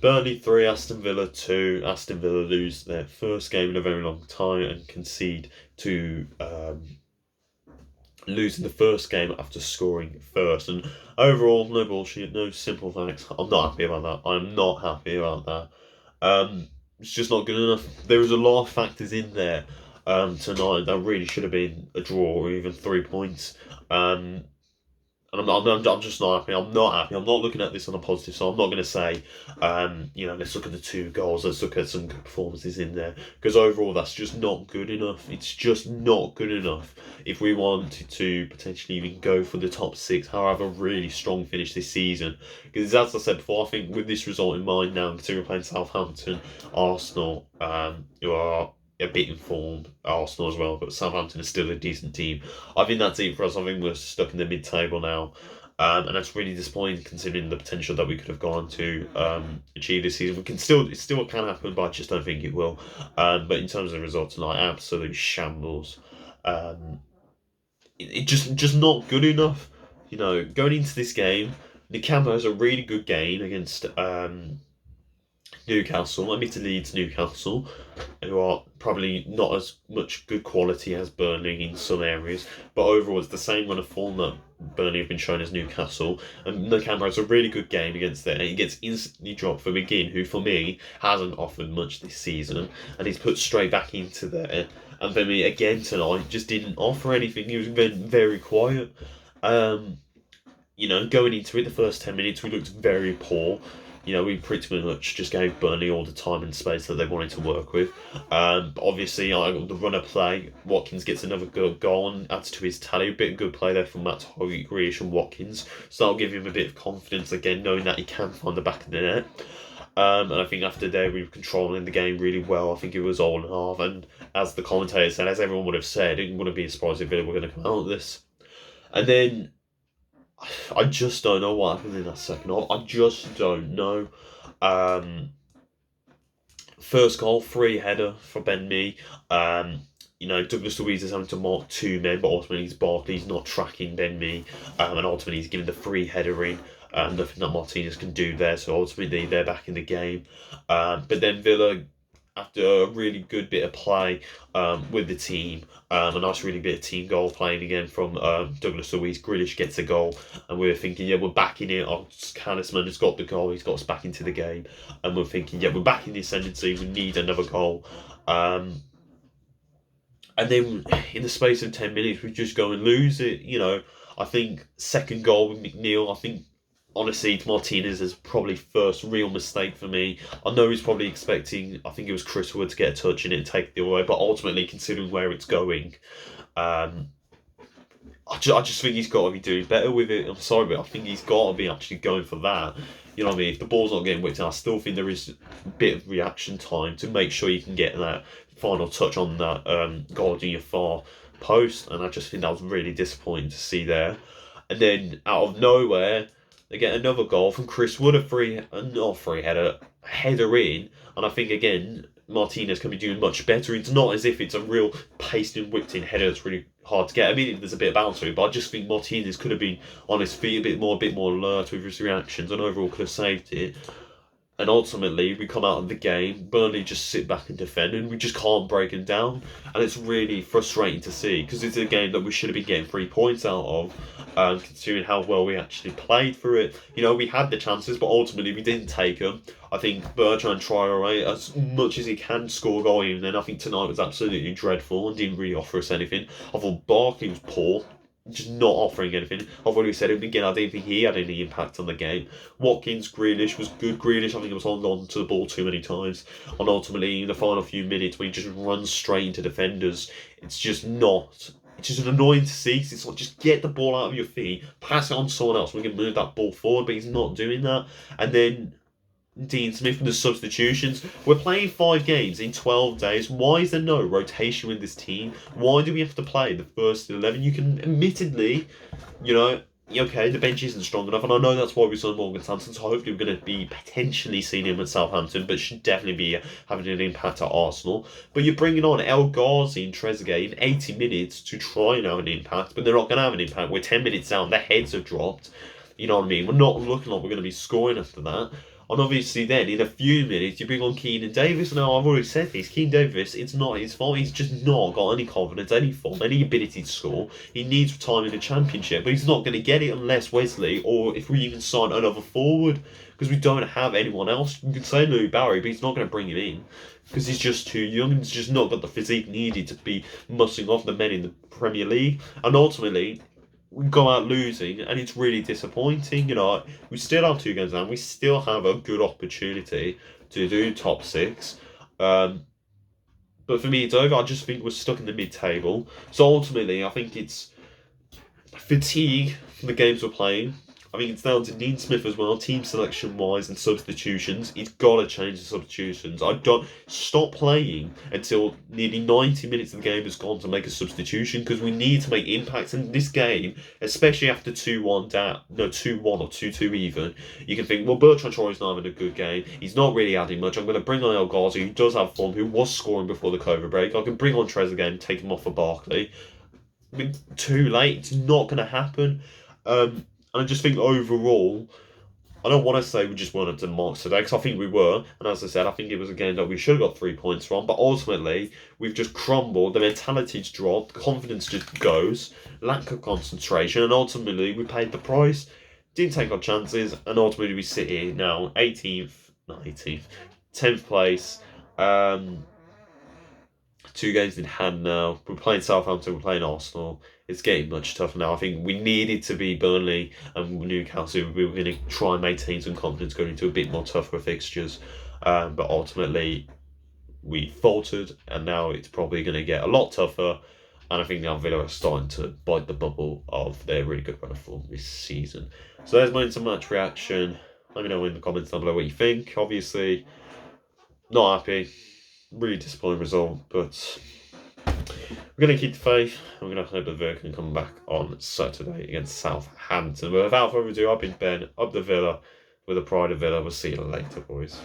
Burnley 3, Aston Villa 2. Aston Villa lose their first game in a very long time and concede to losing the first game after scoring first. And overall, no bullshit, no simple facts. I'm not happy about that. I'm not happy about that. It's just not good enough. There was a lot of factors in there tonight that really should have been a draw or even 3 points. And I'm just not happy. I'm not happy. I'm not looking at this on a positive, so I'm not going to say, let's look at the two goals. Let's look at some good performances in there. Because overall, that's just not good enough. It's just not good enough if we wanted to potentially even go for the top six, however really strong finish this season. Because as I said before, I think with this result in mind now, considering playing Southampton, Arsenal, who are a bit informed, Arsenal as well, but Southampton is still a decent team. I think that's it for us. I think we're stuck in the mid-table now, and that's really disappointing considering the potential that we could have gone to achieve this season. It still can happen, but I just don't think it will. But in terms of the results tonight, absolute shambles. It just not good enough. Going into this game, Nikambo has a really good game against Newcastle. Admittedly, it's Newcastle, who are probably not as much good quality as Burnley in some areas, but overall it's the same run of form that Burnley have been shown as Newcastle. And Nakamura has a really good game against them, and he gets instantly dropped for McGinn, who for me hasn't offered much this season, and he's put straight back into there. And for me, again tonight, just didn't offer anything. He was very quiet. Going into it, the first 10 minutes, we looked very poor. We pretty much just gave Burnley all the time and space that they wanted to work with. Obviously, the run of play, Watkins gets another good goal and adds to his tally. A bit of good play there from Matt Grealish and Watkins. So that'll give him a bit of confidence again, knowing that he can find the back of the net. And I think after there, we were controlling the game really well. I think it was all in half. And as the commentator said, as everyone would have said, it wouldn't be a surprise if Villa were going to come out of this. And then I just don't know what happened in that second half. I just don't know. First goal, free header for Ben Mee. Douglas Luiz is having to mark two men, but ultimately it's Barkley's not tracking Ben Mee, and ultimately he's giving the free header in. Nothing that Martinez can do there, so ultimately they're back in the game. But then Villa, after a really good bit of play with the team, a nice really bit of team goal playing again from Douglas Luiz, Grealish gets a goal, and we're thinking, we're back in it. Talisman has got the goal, he's got us back into the game, and we're thinking, we're back in the ascendancy, we need another goal. And then in the space of 10 minutes, we just go and lose it. I think second goal with McNeil, I think honestly, Martinez is probably first real mistake for me. I know he's probably expecting, I think it was Chris Wood to get a touch in it and take it away, but ultimately, considering where it's going, I just think he's got to be doing better with it. I'm sorry, but I think he's got to be actually going for that. You know what I mean? If the ball's not getting whipped in, I still think there is a bit of reaction time to make sure you can get that final touch on that goal in your far post, and I just think that was really disappointing to see there. And then out of nowhere, they get another goal from Chris Wood, header in, and I think again Martinez can be doing much better. It's not as if it's a real paced and whipped in header that's really hard to get. I mean, there's a bit of bounce to it, but I just think Martinez could have been on his feet a bit more alert with his reactions, and overall could have saved it. And ultimately, we come out of the game, Burnley just sit back and defend, and we just can't break them down. And it's really frustrating to see, because it's a game that we should have been getting 3 points out of, considering how well we actually played through it. We had the chances, but ultimately we didn't take them. I think Bertrand Traoré, as much as he can score a goal, even then, I think tonight was absolutely dreadful and didn't really offer us anything. I thought Barkley was poor, just not offering anything. I've already said it again, I didn't think he had any impact on the game. Watkins, Grealish was good. Grealish, I think he was holding on to the ball too many times. And ultimately, in the final few minutes, when he just runs straight into defenders, it's just annoying to see. It's like, just get the ball out of your feet, pass it on to someone else, we can move that ball forward, but he's not doing that. And then Dean Smith and the substitutions. We're playing 5 games in 12 days. Why is there no rotation with this team? Why do we have to play the first 11? You can admittedly, okay, the bench isn't strong enough, and I know that's why we signed Morgan Sanson, so hopefully we're going to be potentially seeing him at Southampton, but should definitely be having an impact at Arsenal. But you're bringing on El Ghazi and Trezeguet in 80 minutes to try and have an impact, but they're not going to have an impact. We're 10 minutes down, their heads have dropped. You know what I mean? We're not looking like we're going to be scoring after that. And obviously then, in a few minutes, you bring on Keenan Davis. Now, I've already said this. Keenan Davis, it's not his fault. He's just not got any confidence, any form, any ability to score. He needs time in the Championship, but he's not going to get it unless Wesley, or if we even sign another forward, because we don't have anyone else. You can say Louis Barry, but he's not going to bring him in, because he's just too young. He's just not got the physique needed to be mussing off the men in the Premier League. And ultimately, we go out losing, and it's really disappointing. We still have 2 games now. We still have a good opportunity to do top 6. But for me, it's over. I just think we're stuck in the mid-table. So ultimately, I think it's fatigue from the games we're playing. I think it's down to Dean Smith as well, team selection wise and substitutions. He's got to change the substitutions. I don't stop playing until nearly 90 minutes of the game has gone to make a substitution, because we need to make impacts in this game, especially after 2-1 down, no 2-1 or 2-2 even. You can think, well, Bertrand Traore's not having a good game. He's not really adding much. I'm going to bring on El Ghazi, who does have form, who was scoring before the COVID break. I can bring on Trez again, take him off for Barkley. I mean, too late. It's not going to happen. And I just think overall, I don't want to say we just weren't up to the marks today, because I think we were. And as I said, I think it was a game that we should have got 3 points from. But ultimately, we've just crumbled. The mentality's dropped. Confidence just goes. Lack of concentration. And ultimately, we paid the price. Didn't take our chances. And ultimately, we sit here now, 10th place. 2 games in hand now. We're playing Southampton, we're playing Arsenal. It's getting much tougher now. I think we needed to be Burnley and Newcastle. We were going to try and maintain some confidence going into a bit more tougher fixtures. But ultimately, we faltered, and now it's probably going to get a lot tougher. And I think now Villa are starting to bite the bubble of their really good run of form this season. So there's my match reaction. Let me know in the comments down below what you think. Obviously, not happy. Really disappointing result, but we're going to keep the faith. And we're going to hope that Villa can come back on Saturday against Southampton. But without further ado, I've been Ben, up the Villa, with the pride of Villa. We'll see you later, boys.